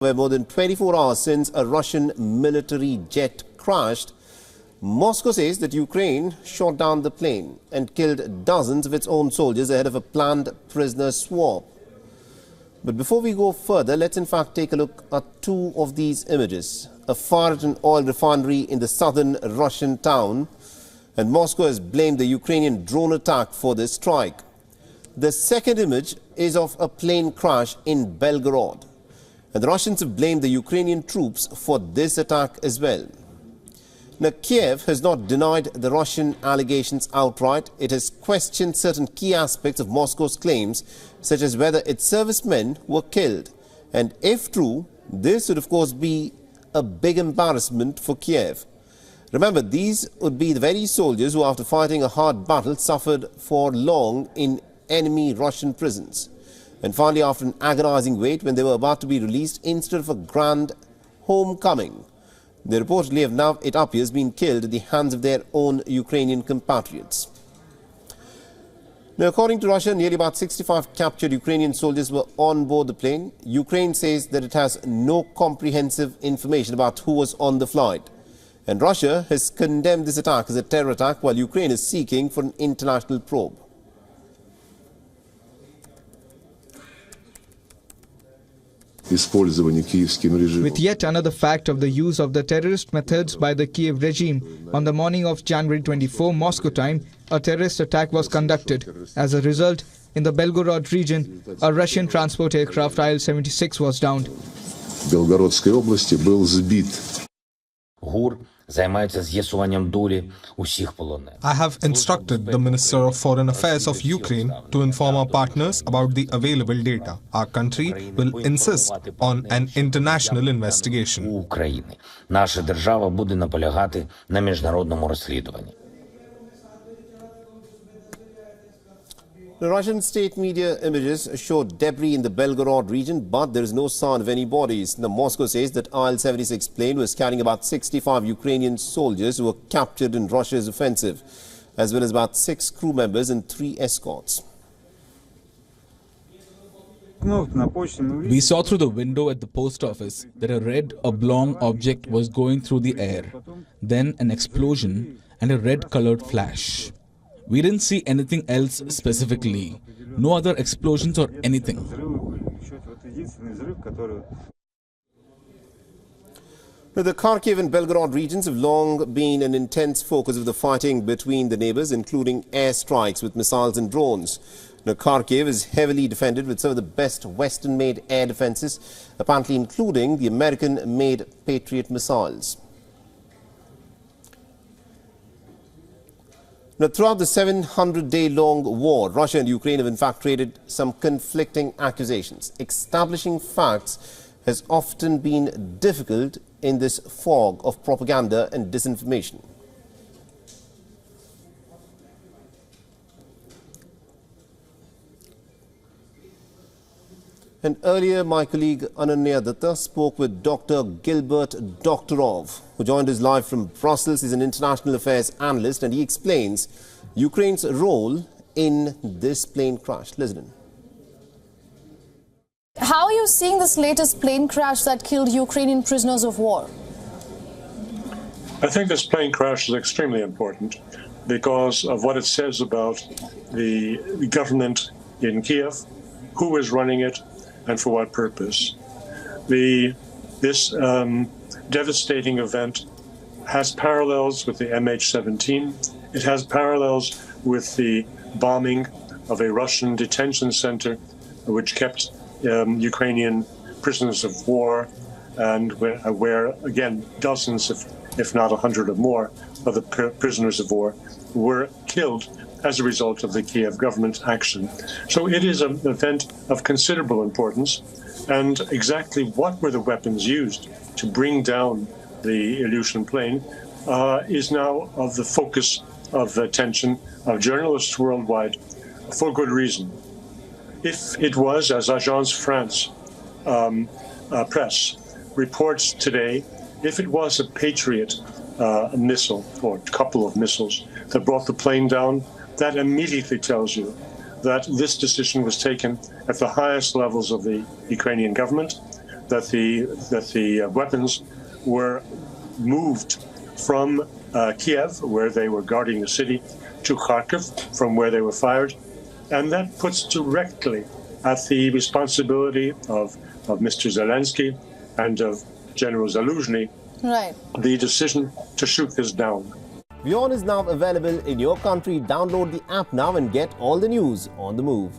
Where more than 24 hours since a Russian military jet crashed, Moscow says that Ukraine shot down the plane and killed dozens of its own soldiers ahead of a planned prisoner swap. But before we go further, let's in fact take a look at two of these images. A fire at an oil refinery in the southern Russian town, and Moscow has blamed the Ukrainian drone attack for this strike. The second image is of a plane crash in Belgorod, and the Russians have blamed the Ukrainian troops for this attack as well. Now, Kiev has not denied the Russian allegations outright. It has questioned certain key aspects of Moscow's claims, such as whether its servicemen were killed. And if true, this would of course be a big embarrassment for Kiev. Remember, these would be the very soldiers who, after fighting a hard battle, suffered for long in enemy Russian prisons. And finally, after an agonizing wait, when they were about to be released instead of a grand homecoming, they reportedly have now, it appears, been killed at the hands of their own Ukrainian compatriots. Now, according to Russia, nearly about 65 captured Ukrainian soldiers were on board the plane. Ukraine says that it has no comprehensive information about who was on the flight. And Russia has condemned this attack as a terror attack, while Ukraine is seeking for an international probe. With yet another fact of the use of the terrorist methods by the Kiev regime, on the morning of January 24, Moscow time, a terrorist attack was conducted. As a result, in the Belgorod region, a Russian transport aircraft Il-76 was downed. Белгородской области был сбит. I have instructed the Minister of Foreign Affairs of Ukraine to inform our partners about the available data. Our country will insist on an international investigation. The Russian state media images show debris in the Belgorod region, but there is no sign of any bodies. Now, Moscow says that Il-76 plane was carrying about 65 Ukrainian soldiers who were captured in Russia's offensive, as well as about 6 crew members and 3 escorts. We saw through the window at the post office that a red oblong object was going through the air, then an explosion and a red-colored flash. We didn't see anything else specifically, no other explosions or anything. Now, the Kharkiv and Belgorod regions have long been an intense focus of the fighting between the neighbours, including airstrikes with missiles and drones. Now, Kharkiv is heavily defended with some of the best Western-made air defences, apparently including the American-made Patriot missiles. Now, throughout the 700-day-long war, Russia and Ukraine have in fact traded some conflicting accusations. Establishing facts has often been difficult in this fog of propaganda and disinformation. And earlier, my colleague Ananya Datta spoke with Dr. Gilbert Doktorov, who joined us live from Brussels. He's an international affairs analyst, and he explains Ukraine's role in this plane crash. Listen in. How are you seeing this latest plane crash that killed Ukrainian prisoners of war? I think this plane crash is extremely important because of what it says about the government in Kiev, who is running it, and for what purpose. This devastating event has parallels with the MH17. It has parallels with the bombing of a Russian detention center, which kept Ukrainian prisoners of war, and where again, dozens, if not 100 or more, of the prisoners of war were killed as a result of the Kiev government action. So it is an event of considerable importance, and exactly what were the weapons used to bring down the Ilyushin plane is now of the focus of attention of journalists worldwide, for good reason. If it was, as Agence France press reports today, if it was a Patriot missile or a couple of missiles that brought the plane down, that immediately tells you that this decision was taken at the highest levels of the Ukrainian government that the weapons were moved from Kiev, where they were guarding the city, to Kharkiv, from where they were fired. And that puts directly at the responsibility of Mr. Zelensky and of General Zaluzhny the decision to shoot this down. WION is now available in your country. Download the app now and get all the news on the move.